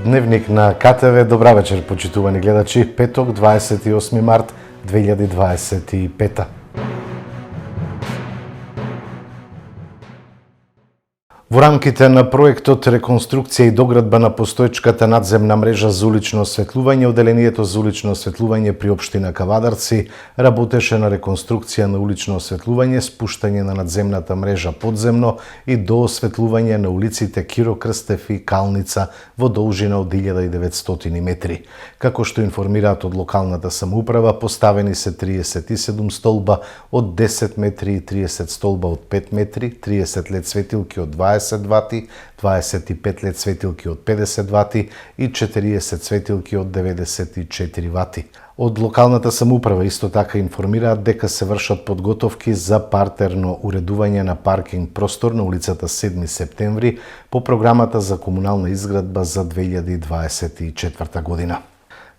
Дневник на КТВ. Добра вечер, почитувани гледачи. Петок, 28 март 2025. Во рамките на проектот реконструкција и доградба на постоечката надземна мрежа за улично осветлување, одделението за улично осветлување при општина Кавадарци работеше на реконструкција на улично осветлување, спуштање на надземната мрежа подземно и доосветлување на улиците Киро Крстев и Калница во должина од 1900 метри. Како што информираат од локалната самоуправа, поставени се 37 столба од 10 метри и 30 столба од 5 метри, 30 лед светилки од 20 вати, 25 лед светилки од 50 вати и 40 светилки од 94 вати. Од локалната самоуправа исто така информираат дека се вршат подготовки за партерно уредување на паркинг простор на улицата 7 септември по програмата за комунална изградба за 2024 година.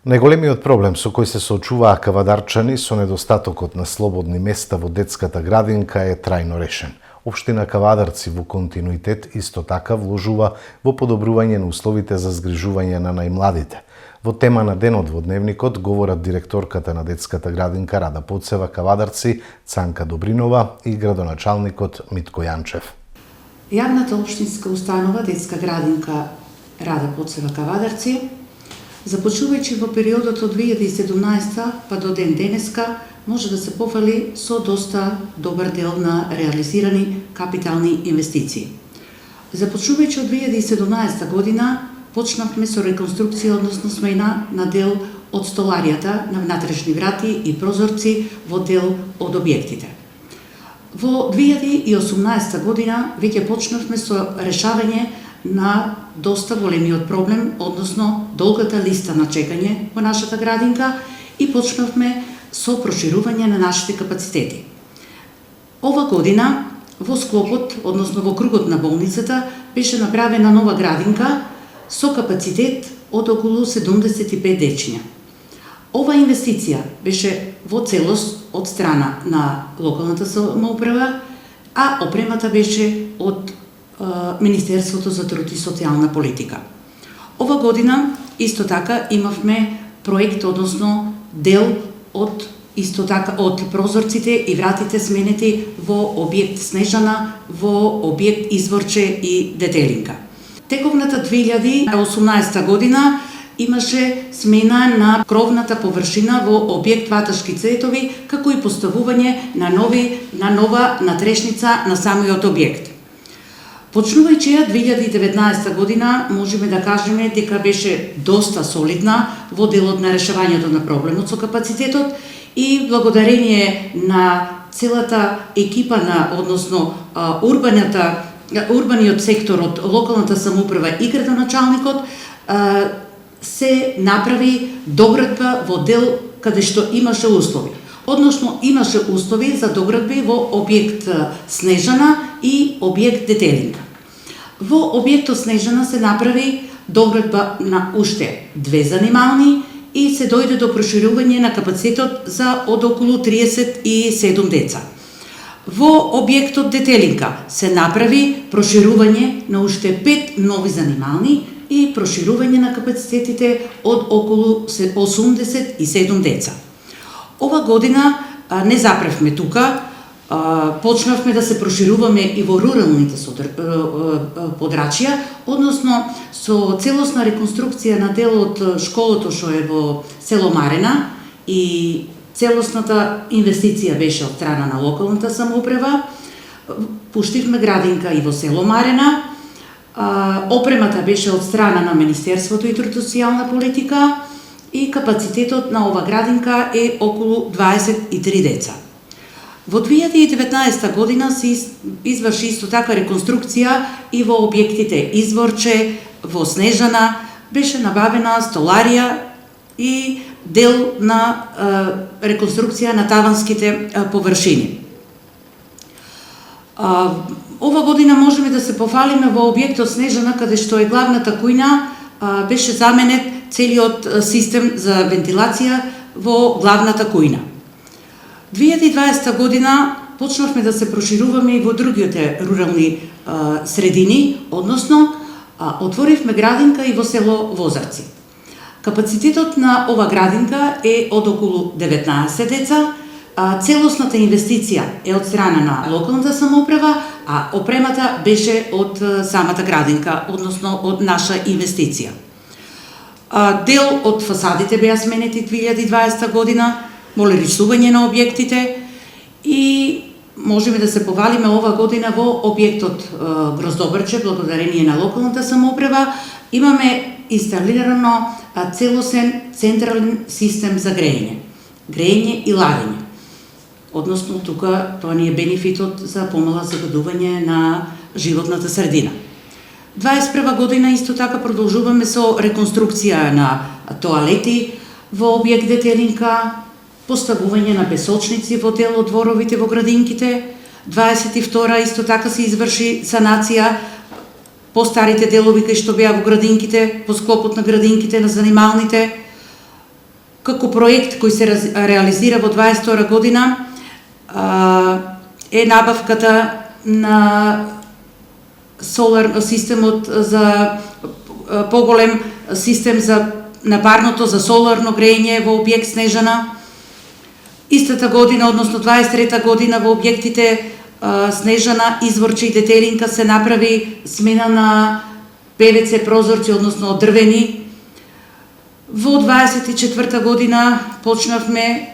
Најголемиот проблем со кој се соочуваа кавадарчани со недостатокот на слободни места во детската градинка е трајно решен. Општина Кавадарци во континуитет исто така вложува во подобрување на условите за згрижување на најмладите. Во тема на денот во дневникот говорат директорката на детската градинка Рада Поцева Кавадарци, Цанка Добринова и градоначалникот Митко Јанчев. Јавната општинска установа детска градинка Рада Поцева Кавадарци, започнувајќи во периодот од 2017 па до ден денеска, може да се пофали со доста добар дел на реализирани капитални инвестиции. Започнувајќи од 2017 година, почнавме со реконструкција, односно смена на дел од столаријата на внатрешни врати и прозорци во дел од објектите. Во 2018 година веќе почнавме со решавање на доста големиот проблем, односно долгата листа на чекање во нашата градинка и почнавме со проширување на нашите капацитети. Ова година, во склопот, односно во кругот на болницата, беше направена нова градинка со капацитет од околу 75 дечиња. Ова инвестиција беше во целост од страна на локалната самоуправа, а опремата беше од Министерството за труд и социјална политика. Ова година, исто така, имавме проект, односно дел од прозорците и вратите сменети во објект Снежана, во објект Изворче и Детелинка. Тековната 2018 година имаше смена на кровната површина во објект Ваташки цветови, како и поставување на нова натрешница на самиот објект. Почнувајќи ја 2019 година, можеме да кажеме дека беше доста солидна во делот на решавањето на проблемот со капацитетот и благодарение на целата екипа односно урбаниот сектор од локалната самоуправа и градоначалникот се направи доградба во дел каде што имаше услови. Односно имаше услови за доградби во објект Снежана и објект Детелинка. Во објектот Снежана се направи доградба на уште 2 занимални и се дојде до проширување на капацитетот за од околу 37 деца. Во објектот Детелинка се направи проширување на уште 5 нови занимални и проширување на капацитетите од околу 87 деца. Ова година не запревме тука, почнавме да се прошируваме и во руралните подрачја, односно со целосна реконструкција на дел од школото што е во село Марена и целосната инвестиција беше од страна на локалната самоуправа. Пуштивме градинка и во село Марена. Опремата беше од страна на Министерството и труд и социјална политика и капацитетот на ова градинка е околу 23 деца. Во 2019 година се изврши исто така реконструкција и во објектите Изворче, во Снежана, беше набавена столарија и дел на реконструкција на таванските површини. Ова година можеме да се пофалиме во објектот Снежана, каде што е главната кујна, беше заменет целиот систем за вентилација во главната кујна. 2020 година почнавме да се прошируваме и во другите рурални средини, односно Отворивме градинка и во село Возарци. Капацитетот на ова градинка е од околу 19 деца. Целосната инвестиција е од страна на локалната самоуправа, а опремата беше од самата градинка, односно од наша инвестиција. Дел од фасадите беа сменети 2020 година, молерисување на објектите и можеме да се повалиме ова година во објектот Гроздобрче, благодарение на локалната самоуправа, имаме инсталирано целосен централен систем за грејење и ладење. Односно, тука тоа ни е бенефитот за помала загадување на животната средина. 21 година исто така продолжуваме со реконструкција на тоалети во објект Детелинка, поставување на песочници во дел од дворовите во градинките. 22 исто така се изврши санација по старите делови кај што беа во градинките, по склопот на градинките, на занималните. Како проект кој се реализира во 22 година е набавката на системот за поголем систем за на парното за соларно грејење во објект Снежана. Истата година, односно 23 година, во објектите Снежана, Изворче и Детелинка се направи смена на ПВЦ прозорци, односно дрвени. Во 24 година почнавме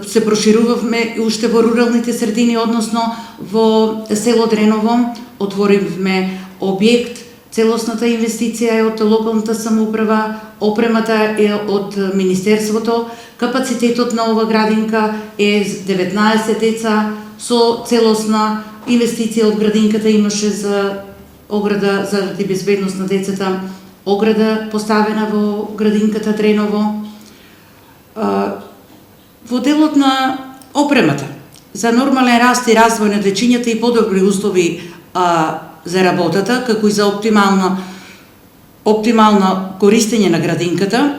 се проширувавме уште во руралните средини, односно во село Дреново, отворивме објект, целосната инвестиција е од локалната самоуправа, опремата е од Министерството, капацитетот на ова градинка е 19 деца, со целосна инвестиција од градинката имаше за ограда заради безбедност на децата, ограда поставена во градинката Дреново. Во делот на опремата за нормален раст и развој на дечињата и подобри услови за работата, како и за оптимално користење на градинката,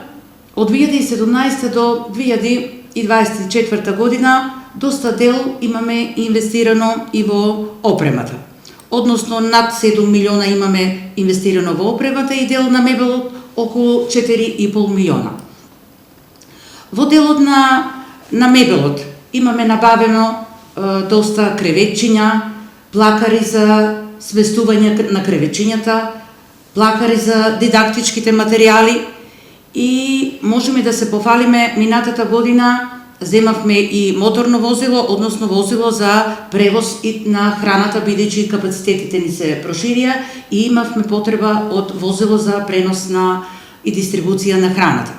од 2017 до 2024 година доста дел имаме инвестирано и во опремата. Односно над 7 милиона имаме инвестирано во опремата и дел на мебелот околу 4,5 милиона. Во делот на мебелот имаме набавено доста креветчиња, плакари за сместување на креветчињата, плакари за дидактичките материјали и можеме да се пофалиме минатата година земавме и моторно возило, односно возило за превоз на храната, бидејќи капацитетите ни се проширија и имавме потреба од возило за пренос и дистрибуција на храната.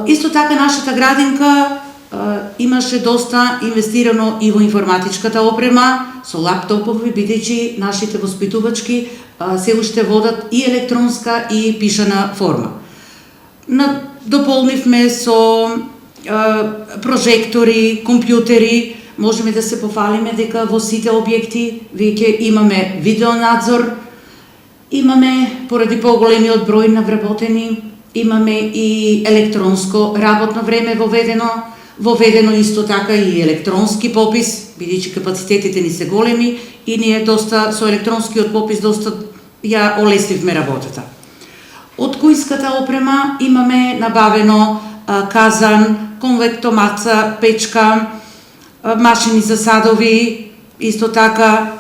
Исто така нашата градинка имаше доста инвестирано и во информатичката опрема, со лаптопови, бидејќи нашите воспитувачки се уште водат и електронска и пишана форма. Дополнивме со прожектори, компјутери, можеме да се пофалиме дека во сите објекти веќе имаме видеонадзор, имаме поради поголемиот број на вработени, имаме и електронско работно време воведено исто така и електронски попис, бидејќи капацитетите ни се големи и ние доста со електронскиот попис доста ја олесивме работата. Од кујската опрема имаме набавено казан, конвектомаца, печка, машини за садови, исто така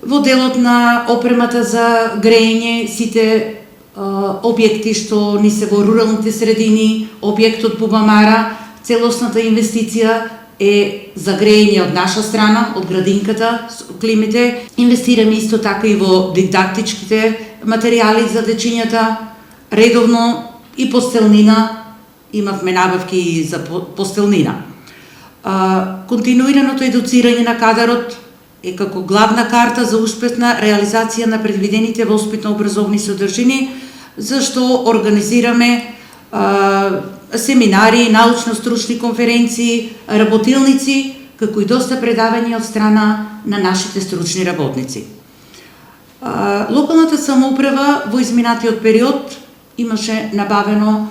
во делот на опремата за грејење, сите објекти што ни се во руралните средини, објектот Бубамара, целосната инвестиција е за грејење од наша страна, од градинката, климите. Инвестираме исто така и во дидактичките материјали за дечињата, редовно и постелнина, имавме набавки и за постелнина. Континуираното едуцирање на кадарот е како главна карта за успешна реализација на предвидените воспитно-образовни содржини, зашто организираме семинари, научно-стручни конференции, работилници, како и доста предавања од страна на нашите стручни работници. Локалната самоуправа во изминатиот период имаше набавено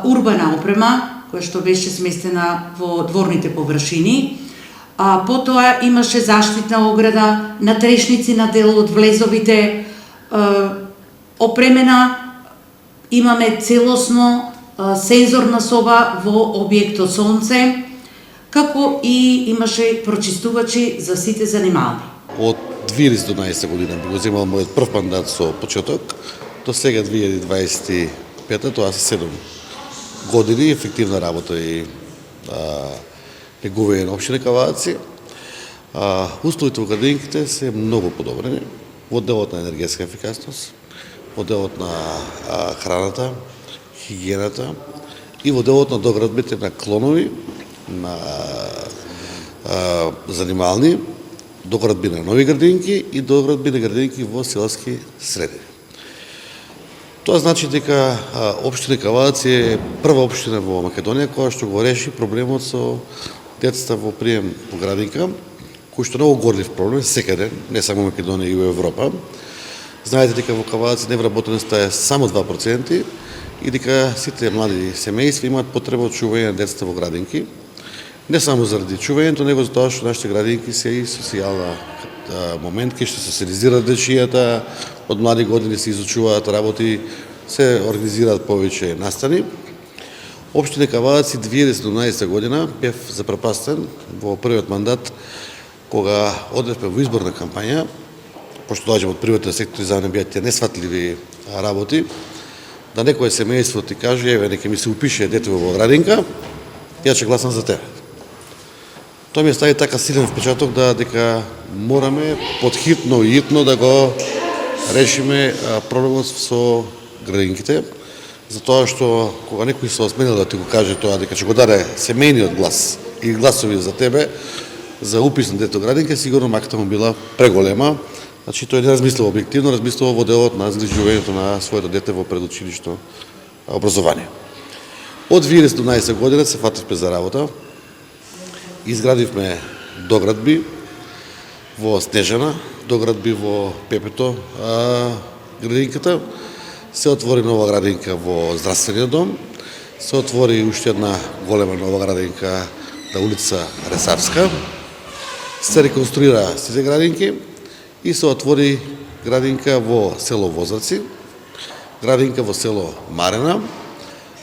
урбана опрема, која што беше сместена во дворните површини. Потоа имаше заштитна ограда, натрешници на дел од влезовите, опремена, имаме целосно сензорна соба во објектот Сонце, како и имаше прочистувачи за сите занимални. Од 2012 година би го земал мојот прв мандат со почеток, до сега 2025, тоа се 7 години ефективна работа и неговија на општина Кавадаци. Условите во градинките се многу подобрени во делот на енергетска ефикасност, во делот на храната, хигиената и во делот на доградбите на клонови, на занимални, доградби на нови градинки и доградби на градинки во селски средини. Тоа значи дека општина Кавадаци е прва општина во Македонија која што го реши проблемот со децата во прием по градинка, кој што многу горлив проблем секаде, не само во Македонија и во Европа. Знаете дека во Кавадаци невработеноста е само 2% и дека сите млади семејства имаат потреба од чување на децата во градинки. Не само заради чувањето, него затоа што нашите градинки се и социјална момент кај што се социализираат дечијата, од млади години се изучуваат работи, се организираат повеќе настани. Општина Кавадаци 2017 година бев запропастен во првиот мандат кога одевме во изборна кампања, пошто доаѓам од приватен сектор и за мене беа тие несфатливи работи, да некое семејство ти каже, еве, нека ми се упише дете во градинка, ја ќе гласам за тебе. Тоа ми стави така силен впечаток дека мораме подхитно и итно да го решиме проблемот со градинките, затоа што кога некој се осмелил да ти го каже тоа дека ќе го даде семејниот глас или гласови за тебе за упис на дете градинка, сигурно маката му била преголема. Значи тој не размислува објективно, размислува во делот на згрижувањето на своето дете во предучилишно образование. Од 2017 година се фативме за работа. Изградивме доградби во Снежана, доградби во Пепето градинката, се отвори нова градинка во здравствениот дом, се отвори уште една голема нова градинка на улица Ресарска, се реконструира сите градинки и се отвори градинка во село Возарци, градинка во село Марена,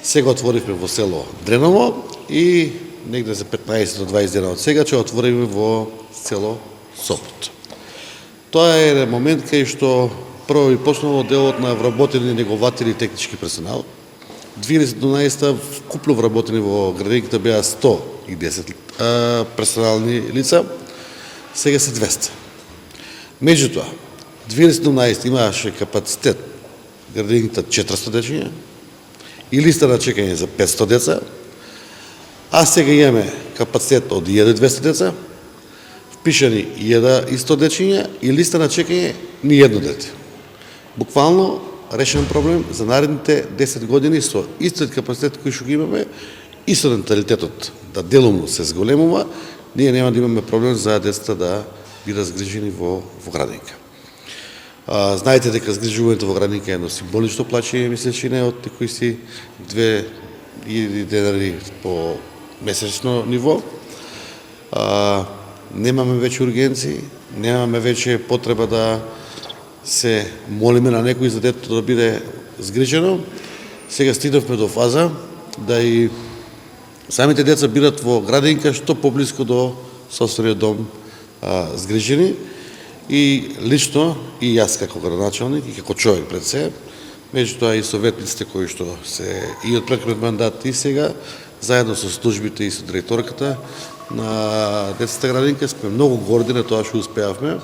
сега отворивме во село Дреново и негде за 15 до 20 дена од сега ќе отвориме во село Сопот. Тоа е момент кај што прво и почнало делот на вработени негователи и технички персонал. 2012 вкупно вработени во градинката беа 110 персонални лица, сега се 200. Меѓутоа, 2017 имаше капацитет градинката 400 дечиња и листа на чекање за 500 деца, а сега имаме капацитет од 1200 деца, впишани 100 дечиња и листа на чекање ни едно дете. Буквално решен проблем за наредните 10 години со истиот капацитет кој што го имаме и со наталитетот да делумно се зголемува, ние нема да имаме проблем за децата да бидат згрижени во градинка. Знаете дека згрижувањето во градинка е едно символично плаќање месечине од кои си 2000 денари по месечно ниво. Немаме веќе ургенции, немаме веќе потреба да се молиме на некој за детето да биде згрижено. Сега стигнавме до фаза да и самите деца бидат во градинка што поблиско до собствениот дом згрижени. И лично, и јас како градоначалник, и како човек пред се, меѓутоа и советниците кои што се и од претходниот мандат и сега, заедно со службите и со директорката на детската градинка, сме многу горди на тоа што успеавме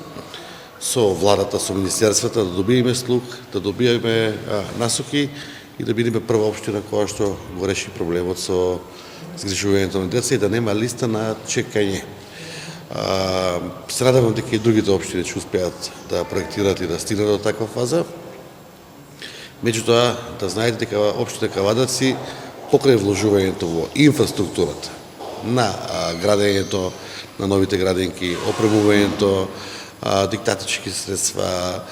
со владата, со министерствата, да добиеме слух, да добиеме насоки и да бидеме прва општина која што го реши проблемот со згрижувањето на деца и да нема листа на чекање. Се надевам дека и другите општини ќе успеат да проектираат и да стигнат до таква фаза. Меѓутоа, да знаете дека општина Кавадаци покрај вложувањето во инфраструктурата на градењето на новите градинки, опремувањето, диктатички средства,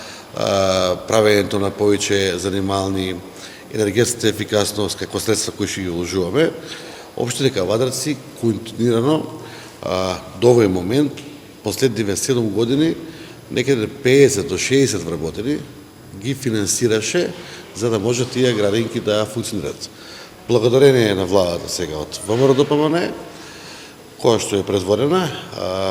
правењето на повеќе занимални, енергетската ефикасност како средства кои ќе ги вложуваме, општина Кавадаци континуирано до овој момент, последниве 7 години, некаде 50 до 60 вработени ги финансираше за да може тие градинки да функционират. Благодарение на владата сега од ВМРО-ДПМН, која што е предводена,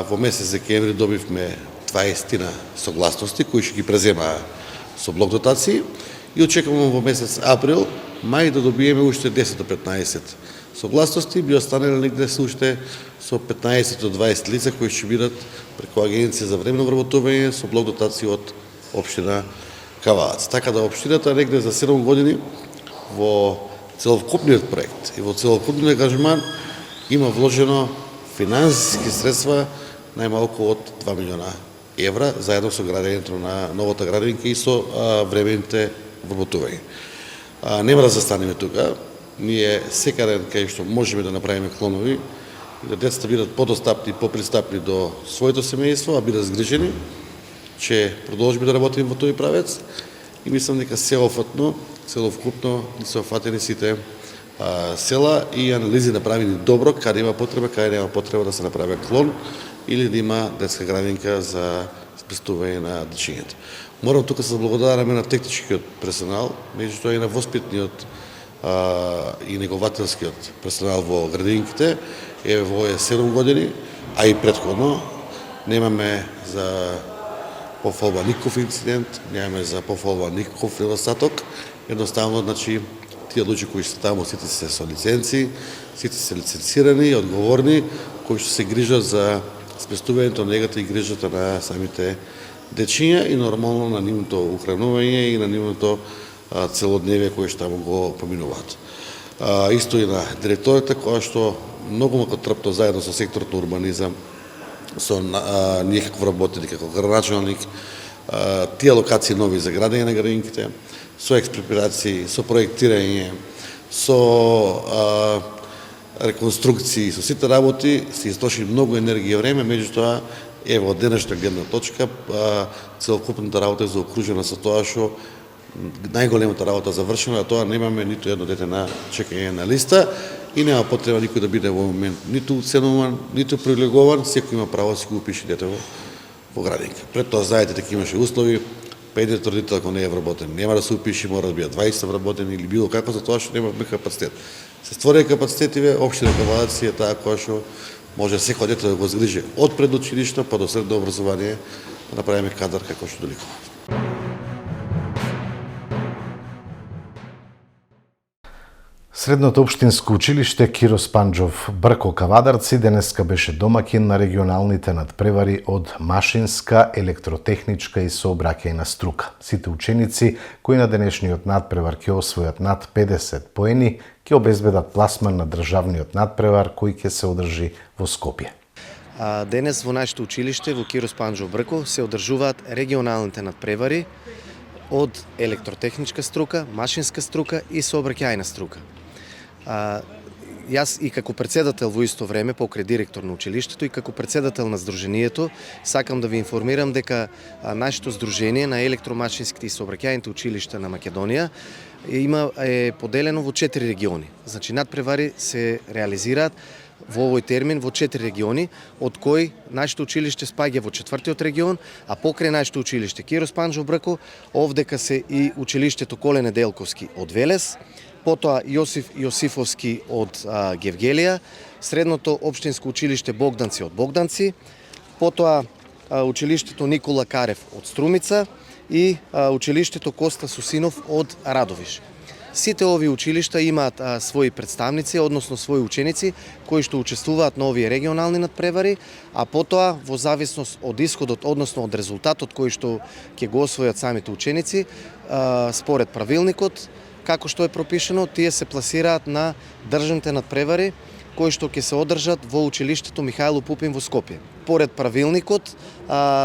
во месец декември добивме 20 согласности кои ќе ги преземаа со блок дотации и очекуваме во месец април, мај да добиеме уште 10 до 15 согласности, би останале негде се уште со 15 до 20 лица кои ќе бидат преку агенција за временно вработување со блок дотации од општина Кавадарци. Така да општината негде за 7 години во целокупниот проект и во целокупниот ангажман има вложено финансиски средства најмалку од 2 милиона евра заедно со градењето на новата градинка и со времените вработување. Нема да застанеме тука. Ние секаде кај што можеме да направиме клонови, да децата бидат подостапни и попристапни до своето семејство, а бидат згрижени, че продолжиме да работиме во тој правец и мислам дека целовкупно се офатени сите села и анализи направени добро, каде има потреба, каде нема потреба да се направи клон или да има детска градинка за спестување на дечињата. Морам тука да се благодараме на техничкиот персонал, меѓутоа и на воспитниот и негователскиот персонал во градинките. Во 7 години, а и претходно, немаме за пофолба никаков инцидент, немаме за пофолба никаков недостаток. Едноставно, значи, тие луѓе кои се таму, сите се со лиценци, сите се лиценцирани и одговорни, кои што се грижат за спестувањето, негата и грижата на самите дечиња и нормално на нивното ухранување и на нивното целодневие кое што таму го поминуваат. Исто и на директората која што многу трпно заедно со секторот на урбанизам, со ние како работени, како градоначалник, тие локации нови за градење на градинките, со експроприации, со проектирање, со реконструкции, со сите работи се истроши многу енергија и време, меѓутоа ево од денешна гледна точка целокупната работа е заокружена со тоа што најголемата работа завршена, а тоа немаме ниту едно дете на чекање на листа и нема потреба никој да биде во момент ниту уценуван, ниту привилегован, секој има право да си го упише дете во градинка. Пред тоа знаете дека имаше услови, педијат родител ако не е вработен, нема да се упише, мора да бидат 20 вработени или било како, за тоа што немавме капацитет. Се створија капацитетиве, општина Кавадарци е таа која што може секој дете да го згрижи од предучилишно па до средно образование, да направиме кадар како што доликува. Средното општинско училиште Киро Спанџов Брко Кавадарци денеска беше домакин на регионалните надпревари од машинска, електротехничка и сообраќајна струка. Сите ученици кои на денешниот надпревар ќе освојат над 50 поени, ќе обезбедат пласман на државниот надпревар кој ќе се одржи во Скопје. Денес во нашето училиште во Киро Спанџов Брко се одржуваат регионалните надпревари од електротехничка струка, машинска струка и сообраќајна струка. Јас и како председател во исто време, покрај директор на училиштето и како председател на здруженијето, сакам да ви информирам дека нашето здружение на електромашинските и сообраќајните училишта на Македонија е поделено во 4 региони. Значи надпревари се реализираат во овој термин во 4 региони, од кои нашето училиште спаѓа во 4-тиот регион, а покрај нашето училиште Киро Спанџов Брко, овдека се и училиштето Коле Неделковски од Велес, потоа Јосиф Јосифовски од Гевгелија, средното општинско училиште Богданци од Богданци, потоа училиштето Никола Карев од Струмица и училиштето Коста Сусинов од Радовиш. Сите овие училишта имаат своји представници, односно своји ученици кои што учествуваат на овие регионални надпревари, а потоа во зависност од исходот, односно од резултатот кој што ќе го освојат самите ученици, според правилникот, како што е пропишено, тие се пласираат на државните надпревари кои што ќе се одржат во училиштето Михајло Пупин во Скопје. Поред правилникот,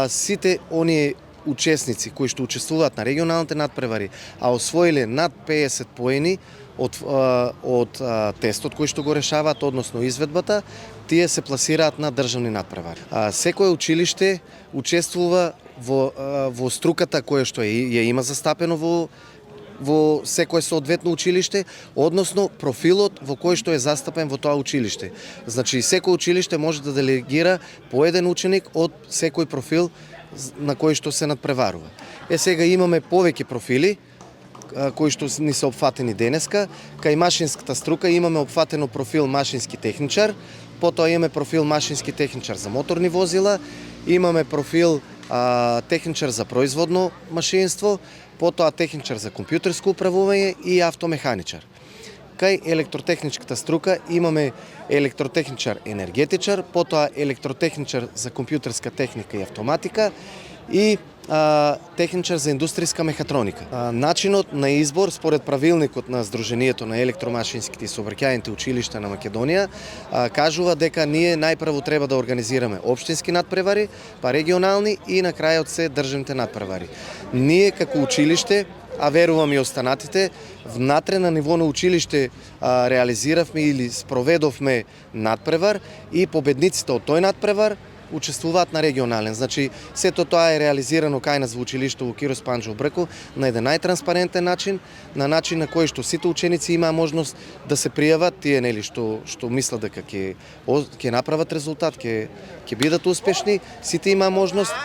сите оние учесници кои што учествуваат на регионалните надпревари, а освоиле над 50 поени од тестот кој што го решаваат, односно изведбата, тие се пласираат на државни надпревари. Секое училиште учествува во струката која што ја има застапено во секое соодветно училиште, односно профилот во кој што е застапен во тоа училиште. Значи, секој училиште може да делегира по еден ученик од секој профил на кои што се надпреварува. Сега имаме повеќе профили кои што ни се опфатени денеска. Кај машинската струка имаме опфатено профил машински техничар, потоа имаме профил машински техничар за моторни возила, имаме профил техничар за производно машинство, потоа техничар за компјутерско управување и автомеханичар. Кај електротехничката струка имаме електротехничар енергетичар, потоа електротехничар за компјутерска техника и автоматика и техничар за индустријска мехатроника. Начинот на избор според правилникот на Сдруженијето на електромашинските и сообраќајните училишта на Македонија кажува дека ние најпрво треба да организираме општински надпревари, па регионални и на крајот се државните надпревари. Ние како училиште, а верувам и останатите, внатре на ниво на училиште реализиравме или спроведовме надпревар и победниците од тој надпревар учествуваат на регионален. Значи, сето тоа е реализирано кај нас во училиште во Кирос Панџо Брко на еден најтранспарентен начин, на начин на кој што сите ученици имаа можност да се пријават, тие нели што мислат дека ќе направат резултат, ќе бидат успешни, сите имаа можност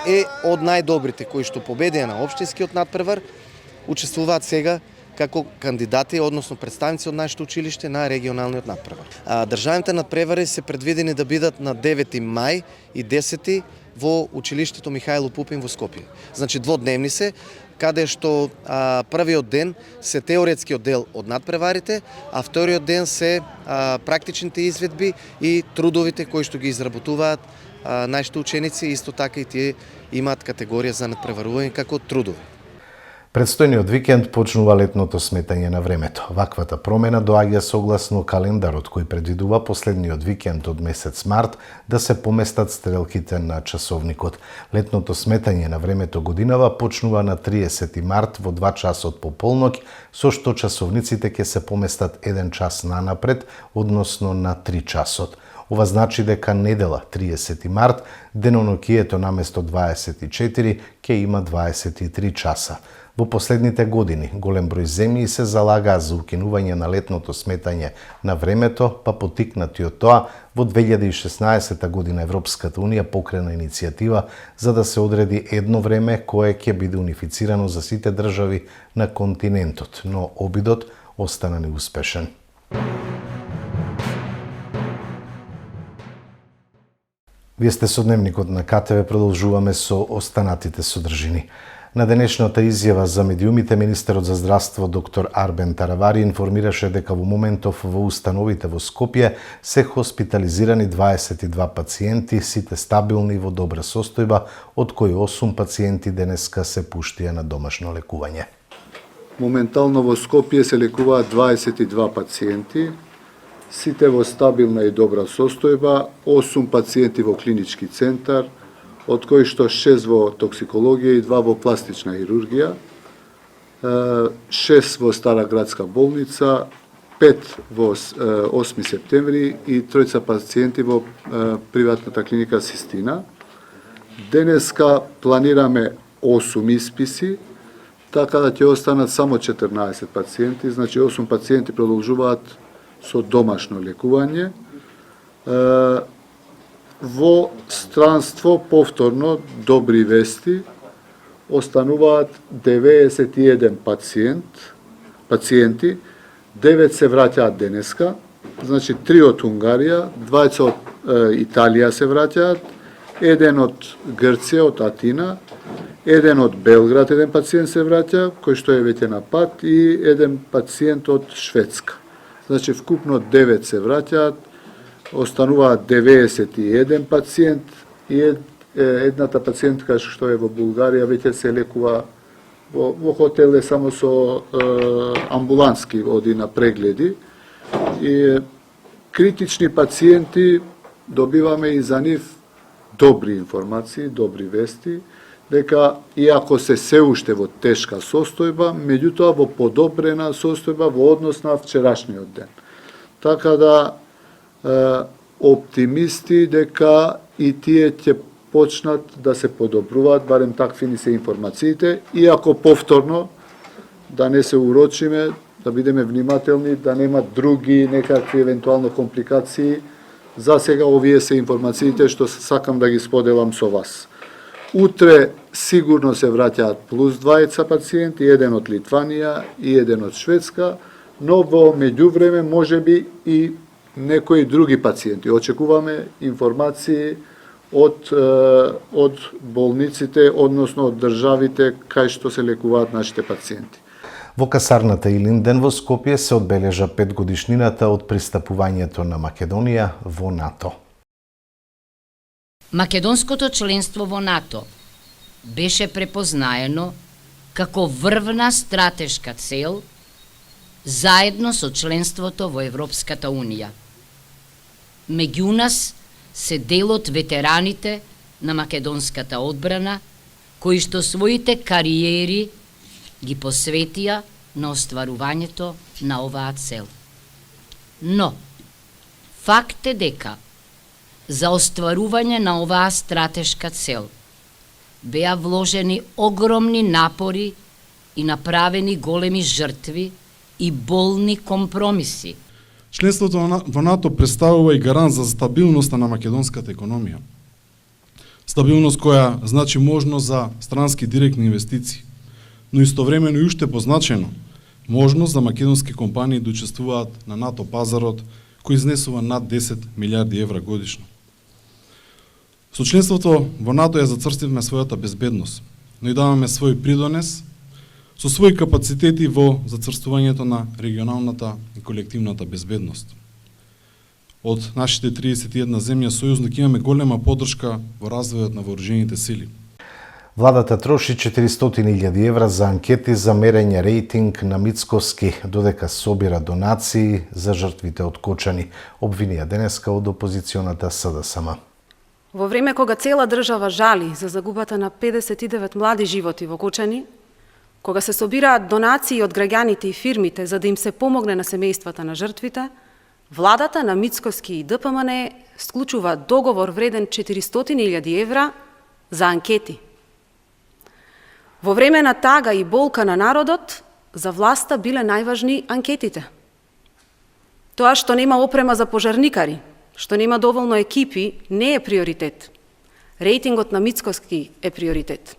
од најдобрите кои што победија на општинскиот надпревар учествуваат сега како кандидати, односно представници од нашето училиште на регионалниот надпревар. Државните надпревари се предвидени да бидат на 9 мај и 10 во училиштето Михајло Пупин во Скопје. Значи дводневни се, каде што првиот ден се теоретскиот дел од надпреварите, а вториот ден се практичните изведби и трудовите кои што ги изработуваат нашите ученици, исто така и тие имаат категорија за надпреварување како трудови. Предстојниот викенд почнува летното сметање на времето. Ваквата промена доаѓа согласно календарот кој предвидува последниот викенд од месец март да се поместат стрелките на часовникот. Летното сметање на времето годинава почнува на 30 март во 2 часот по полноќ, со што часовниците ќе се поместат 1 час нанапред, односно на 3 часот. Ова значи дека недела 30 март, денонокието наместо 24 ќе има 23 часа. Во последните години голем број земји се залагаа за укинување на летното сметање на времето, па поттикнати од тоа, во 2016 година Европската Унија покрена иницијатива за да се одреди едно време кое ќе биде унифицирано за сите држави на континентот, но обидот остана неуспешен. Вие сте со Дневникот на КТВ, продолжуваме со останатите содржини. На денешната изјава за медиумите, министерот за здравство доктор Арбен Таравари информираше дека во моментов во установите во Скопје се хоспитализирани 22 пациенти, сите стабилни во добра состојба, од кои 8 пациенти денеска се пуштија на домашно лекување. Моментално во Скопје се лекуваат 22 пациенти, сите во стабилна и добра состојба, 8 пациенти во клинички центар, од кои што 6 во токсикологија и 2 во пластична хирургија, 6 во Стара градска болница, 5 во 8 септември и 3 пациенти во приватната клиника Систина. Денеска планираме 8 исписи, така да ќе останат само 14 пациенти, значи 8 пациенти продолжуваат со домашно лекување. Во странство повторно добри вести остануваат 91 пациенти, 9 се враќаат денеска, значи 3 од Унгарија, 2 од Италија се враќаат, 1 од Грција, од Атина, 1 од Белград, 1 пациент се враќа, кој што е веќе на пат, и 1 пациент од Шведска. Значи вкупно 9 се враќаат, остануваат 91 пациент и едната пациентка што е во Булгарија веќе се лекува во хотел само со амбулански оди на прегледи. И критични пациенти добиваме и за нив добри информации, добри вести, дека иако се уште во тешка состојба, меѓутоа во подобрена состојба во однос на вчерашниот ден. Така да оптимисти дека и тие ќе почнат да се подобруваат, барем такви ни се информациите, иако повторно да не се урочиме, да бидеме внимателни, да нема други некакви евентуално компликации. За сега овие се информациите што сакам да ги споделам со вас. Утре сигурно се враќаат плюс 2 пациенти, еден од Литванија и еден од Шведска, но во меѓувреме можеби и некои други пациенти. Очекуваме информации од болниците, односно од државите кај што се лекуваат нашите пациенти. Во касарната Илинден во Скопје се одбележа 5 годишнината од пристапувањето на Македонија во НАТО. Македонското членство во НАТО беше препознаено како врвна стратешка цел заедно со членството во Европската Унија. Меѓу нас се дел од ветераните на македонската одбрана, кои што своите кариери ги посветија на остварувањето на оваа цел. Но, факт е дека за остварување на оваа стратешка цел беа вложени огромни напори и направени големи жртви и болни компромиси. Членството во НАТО представува и гарант за стабилноста на македонската економија. Стабилност која значи можност за странски директни инвестиции, но истовремено и уште позначено можност за македонски компании да учествуваат на НАТО пазарот кој изнесува над 10 милиарди евра годишно. Со членството во НАТО ја зацрстивме својата безбедност, но и даваме свој придонес со своји капацитети во зацрстувањето на регионалната и колективната безбедност. Од нашите 31 земја сојузник имаме голема поддршка во развојот на вооружените сили. Владата троши 400.000 евра за анкети за мерење рейтинг на Мицкоски, додека собира донации за жртвите од Кочани, обвинија денеска од опозиционата СДСМ. Во време кога цела држава жали за загубата на 59 млади животи во Кочани, кога се собираат донации од граѓаните и фирмите за да им се помогне на семејствата на жртвите, владата на Мицкоски и ДПМН склучува договор вреден 400.000 евра за анкети. Во време на тага и болка на народот, за власта биле најважни анкетите. Тоа што нема опрема за пожарникари, што нема доволно екипи, не е приоритет. Рейтингот на Мицкоски е приоритет.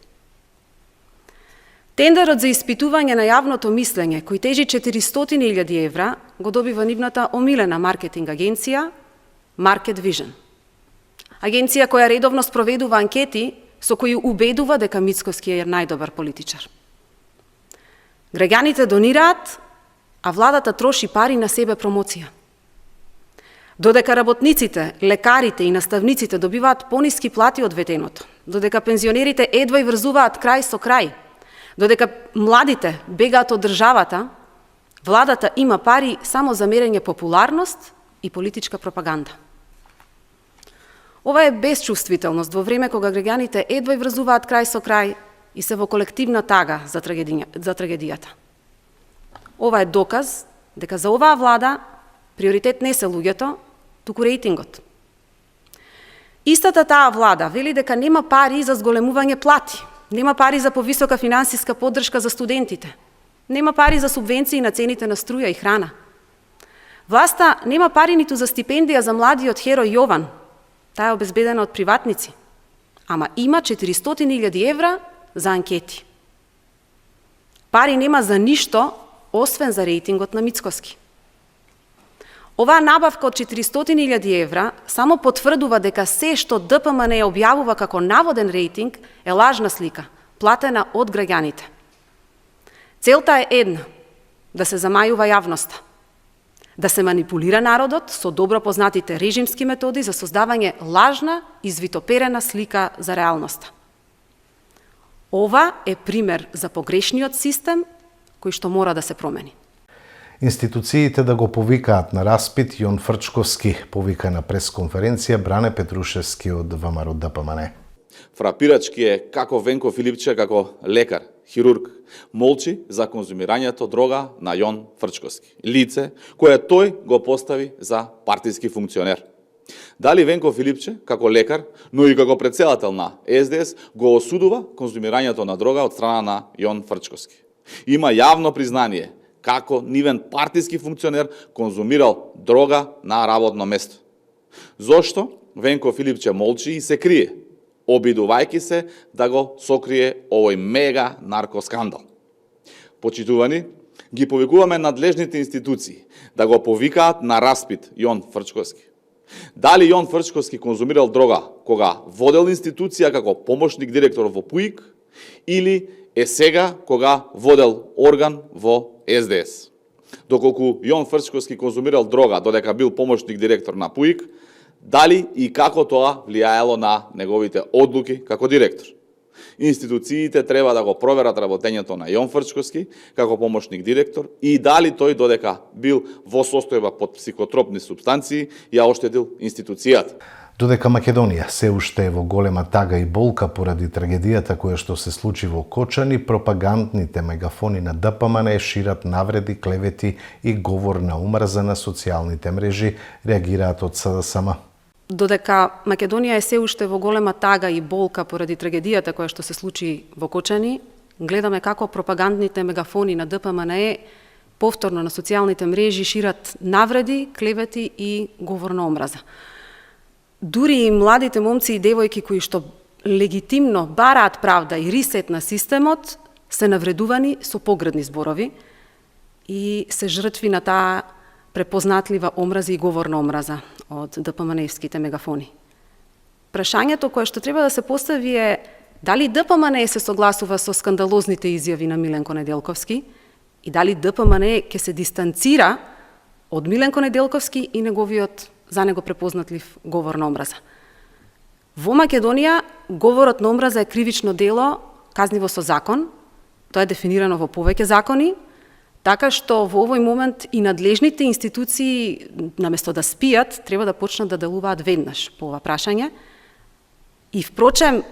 Тендерот за испитување на јавното мислење, кој тежи 400.000 евра, го добива нивната омилена маркетинг агенција Market Vision. Агенција која редовно спроведува анкети со кои убедува дека Мицкоски е најдобар политичар. Граѓаните донираат, а владата троши пари на себе промоција. Додека работниците, лекарите и наставниците добиваат пониски плати од ветеното, додека пензионерите едва и врзуваат крај со крај, додека младите бегаат од државата, владата има пари само за мерење популарност и политичка пропаганда. Ова е безчувствителност во време кога граѓаните едва и врзуваат крај со крај и се во колективна тага за трагедијата. Ова е доказ дека за оваа влада приоритет не се луѓето, туку рейтингот. Истата таа влада вели дека нема пари за зголемување плати, нема пари за повисока финансиска поддршка за студентите, нема пари за субвенции на цените на струја и храна. Власта нема пари ниту за стипендија за младиот херој Јован, таа е обезбедена од приватници, ама има 400.000 евра за анкети. Пари нема за ништо, освен за рейтингот на Мицкоски. Оваа набавка од 400.000 евра само потврдува дека се што ДПМН објавува како наводен рейтинг е лажна слика, платена од граѓаните. Целта е една, да се замајува јавноста, да се манипулира народот со добро познатите режимски методи за создавање лажна и извитоперена слика за реалноста. Ова е пример за погрешниот систем кој што мора да се промени. Институциите да го повикаат на распит Јон Фрчковски, повика на пресконференција Бране Петрушевски од ВМРО ДПМН. Фрапирачки е како Венко Филипче, како лекар, хирург, молчи за конзумирањето дрога на Јон Фрчковски, лице кое тој го постави за партиски функционер. Дали Венко Филипче, како лекар, но и како претседател на СДС, го осудува конзумирањето на дрога од страна на Јон Фрчковски. Има јавно признание како нивен партиски функционер конзумирал дрога на работно место. Зошто Венко Филипче молчи и се крие? обидувајќи се да го сокрие овој мега наркоскандал. Почитувани, ги повикуваме надлежните институции да го повикаат на распит Јон Фрчковски. Дали Јон Фрчковски конзумирал дрога кога водел институција како помошник директор во ПУИК или е сега кога водел орган во СДС. Доколку Јон Фрчковски конзумирал дрога додека бил помошник директор на ПУИК, дали и како тоа влијаело на неговите одлуки како директор. Институциите треба да го проверат работењето на Јон Фрчковски како помошник директор и дали тој додека бил во состојба под психотропни супстанции ја оштетил институцијата. Додека Македонија се уште е во голема тага и болка поради трагедијата која што се случи во Кочани, пропагандните мегафони на ДПМН шират навреди, клевети и говор на омраза на социјалните мрежи, реагираат од СДСМ. Додека Македонија е се уште во голема тага и болка поради трагедијата која што се случи во Кочани, гледаме како пропагандните мегафони на ДПМН повторно на социјалните мрежи шират навреди, клевети и говор на омраза. Дури и младите момци и девојки кои што легитимно бараат правда и рисет на системот, се навредувани со погредни зборови и се жртви на таа препознатлива омраза и говор на омраза од ДПМН-евските мегафони. Прашањето кое што треба да се постави е дали ДПМН се согласува со скандалозните изјави на Миленко Неделковски и дали ДПМН ќе се дистанцира од Миленко Неделковски и неговиот за него препознатлив говор на омраза. Во Македонија говорот на омраза е кривично дело, казниво со закон, тоа е дефинирано во повеќе закони, така што во овој момент и надлежните институции, наместо да спијат, треба да почнат да делуваат веднаш по ова прашање. И впрочем,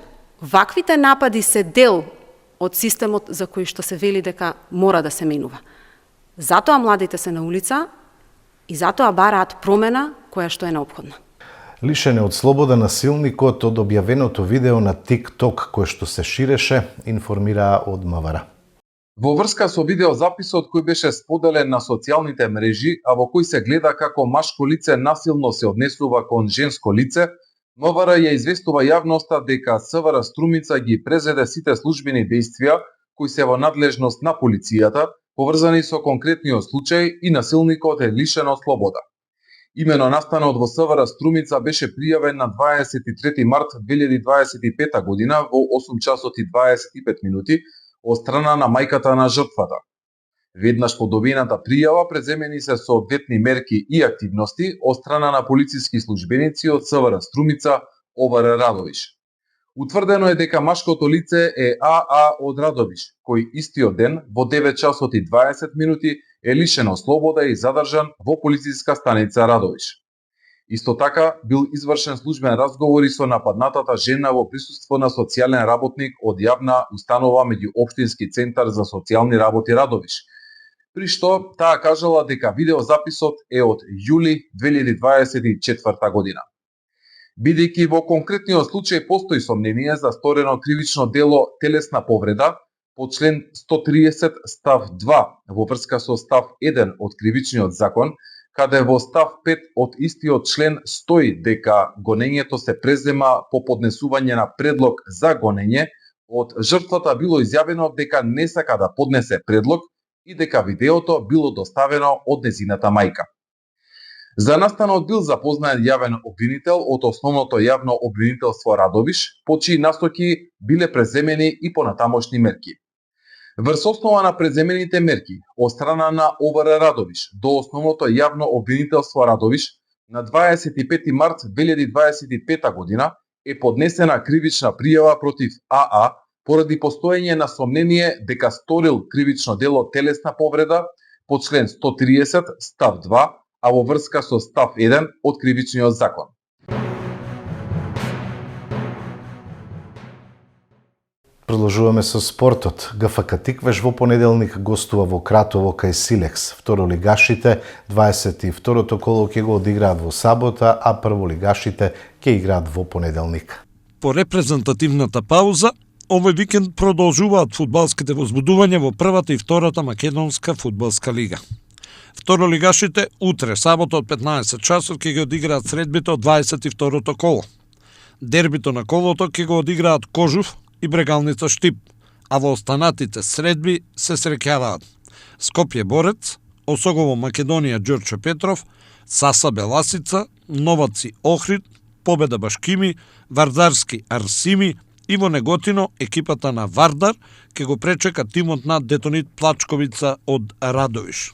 ваквите напади се дел од системот за кој што се вели дека мора да се менува. Затоа младите се на улица и затоа бараат промена која што е неопходна. Лишен е од слобода насилникот од објавеното видео на TikTok кое што се ширеше, информираа од МВР. Во врска со видеозаписот кој беше споделен на социјалните мрежи, а во кој се гледа како машко лице насилно се однесува кон женско лице, МВР ја известува јавноста дека СВР Струмица ги презеде сите службени дејствија кои се во надлежност на полицијата, поврзани со конкретниот случај и насилникот е лишен од слобода. Имено настанот во СВР Струмица беше пријавен на 23 март 2025 година во 8 часот и 25 минути од страна на мајката на жртвата. Веднаш по добиената пријава преземени се соодветни мерки и активности од страна на полициски службеници од СВР Струмица, ОВР Радовиш. Утврдено е дека машкото лице е АА од Радовиш, кој истиот ден во 9 часот и 20 минути е лишен од слобода и задржан во полициска станица Радовиш. Исто така бил извршен службен разговор и со нападнатата жена во присуство на социјален работник од јавна установа меѓуопштински центар за социјални работи Радовиш, при што таа кажала дека видеозаписот е од јули 2024 година. Бидејќи во конкретниот случај постои сомнение за сторено кривично дело телесна повреда по член 130 став 2 во врска со став 1 од кривичниот закон, каде во став 5 од истиот член стои дека гонењето се презема по поднесување на предлог за гонење, од жртвата било изјавено дека не сака да поднесе предлог и дека видеото било доставено од незината мајка. За настанот бил запознаен јавен обвинител од Основното јавно обвинителство Радовиш, по чии насоки биле преземени и понатамошни мерки. Врз основа на преземените мерки од страна на ОВР Радовиш до Основното јавно обвинителство Радовиш на 25 март 2025 година е поднесена кривична пријава против АА поради постоење на сомнение дека сторил кривично дело телесна повреда по член 130 став 2, а во врска со став 1 од кривичниот закон. Продолжуваме со спортот. ГФК Тиквеш во понеделник гостува во Кратово кај Силекс. Второлигашите 22-то коло ќе го одиграат во сабота, а прволигашите ќе играат во понеделник. По репрезентативната пауза, овој викенд продолжуваат фудбалските возбудувања во првата и втората македонска фудбалска лига. Второлигашите утре, сабота од 15 часот, ќе ги одиграат средбите од 22-то коло. Дербито на колото ќе го одиграат Кожув и Брегалница Штип, а во останатите средби се среќаваат Скопје Борец, Осогово Македонија Ѓорче Петров, Саса Беласица, Новаци Охрид, Победа Башкими, Вардарски Арсими и во Неготино екипата на Вардар ќе го пречека тимот на Детонит Плачковица од Радовиш.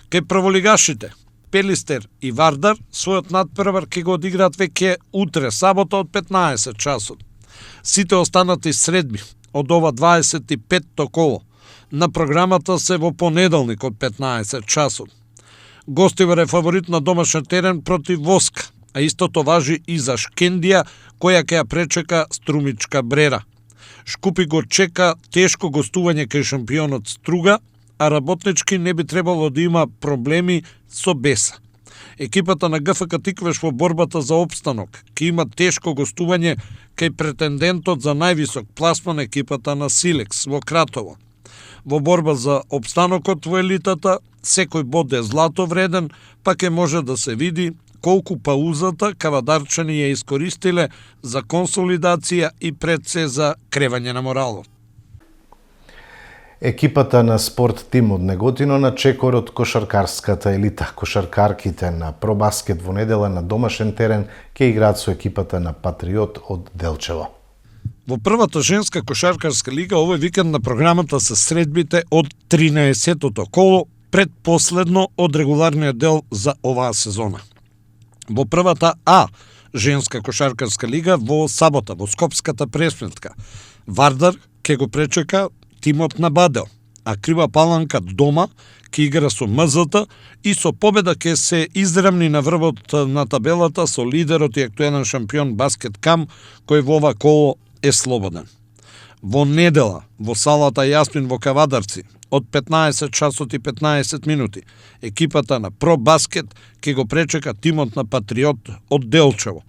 Кај прволигашите Пелистер и Вардар својот надпревар ќе го одиграат веќе утре сабота од 15 часот. Сите останати средби од ова 25-то коло на програмата се во понеделник од 15 часот. Гостивар е фаворит на домашен терен против Воска, а истото важи и за Шкендија, која ќе ја пречека Струмичка Брера. Шкупи го чека тешко гостување кај шампионот Струга, а работнички не би требало да има проблеми со Беса. Екипата на ГФК Тиквеш во борбата за опстанок ќе има тешко гостување кај претендентот за највисок пласман екипата на Силекс во Кратово. Во борба за опстанокот во елитата, секој бод е злато вреден, па ќе може да се види колку паузата кавадарчани ја искористиле за консолидација и пред се за кревање на моралот. Екипата на спорт тим од Неготино на чекор од кошаркарската елита. Кошаркарките на Пробаскет во недела на домашен терен ќе играат со екипата на Патриот од Делчево. Во првата женска кошаркарска лига овој викенд на програмата се средбите од 13-тото коло, предпоследно од регуларниот дел за оваа сезона. Во првата А женска кошаркарска лига во сабота во Скопската пресметка Вардар ќе го пречека тимот на Бадел, а Крива Паланка дома ќе игра со МЗТ и со победа ќе се израмни на врвот на табелата со лидерот и актуелен шампион Баскет Кам, кој во ова коло е слободен. Во недела во салата Јаспин во Кавадарци од 15 часот и 15 минути екипата на Про Баскет ќе го пречека тимот на Патриот од Делчево.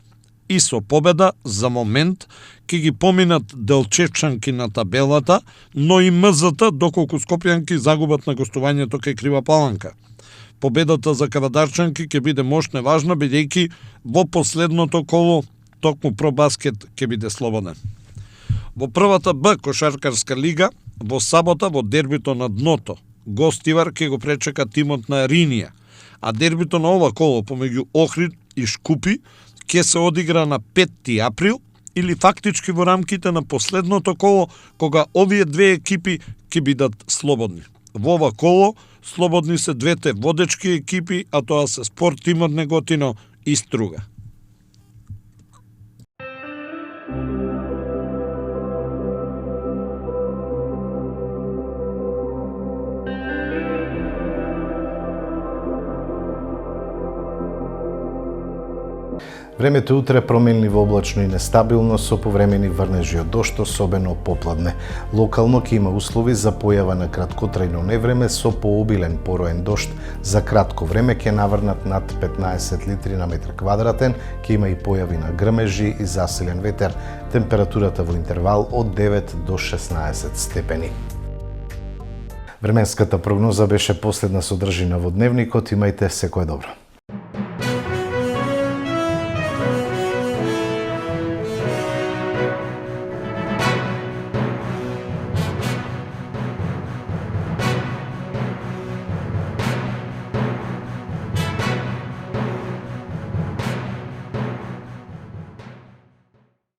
И со победа за момент ќе ги поминат делчевчанки на табелата, но и МЗТ доколку скопјанки загубат на гостувањето кај Крива Паланка. Победата за кавадарчанки ќе биде мощна и важна, бидејќи во последното коло токму Про Баскет ќе биде слободен. Во првата Б кошаркарска лига во сабота во дербито на дното гостивар ќе го пречека тимот на Ринија, а дербито на ова коло помеѓу Охрид и Шкупи ќе се одигра на 5 април или фактички во рамките на последното коло кога овие две екипи ќе бидат слободни. Во ова коло слободни се двете водечки екипи, а тоа се Спорт тим од Неготино и Струга. Времето утре променливо облачно и нестабилно со повремени врнежи од дожд, особено попладне. Локално ќе има услови за појава на краткотрајно невреме со пообилен пороен дожд. За кратко време ќе наврнат над 15 литри на метар квадратен, ќе има и појави на грмежи и засилен ветер. Температурата во интервал од 9 до 16 степени. Временската прогноза беше последна содржина во дневникот. Имајте секое добро.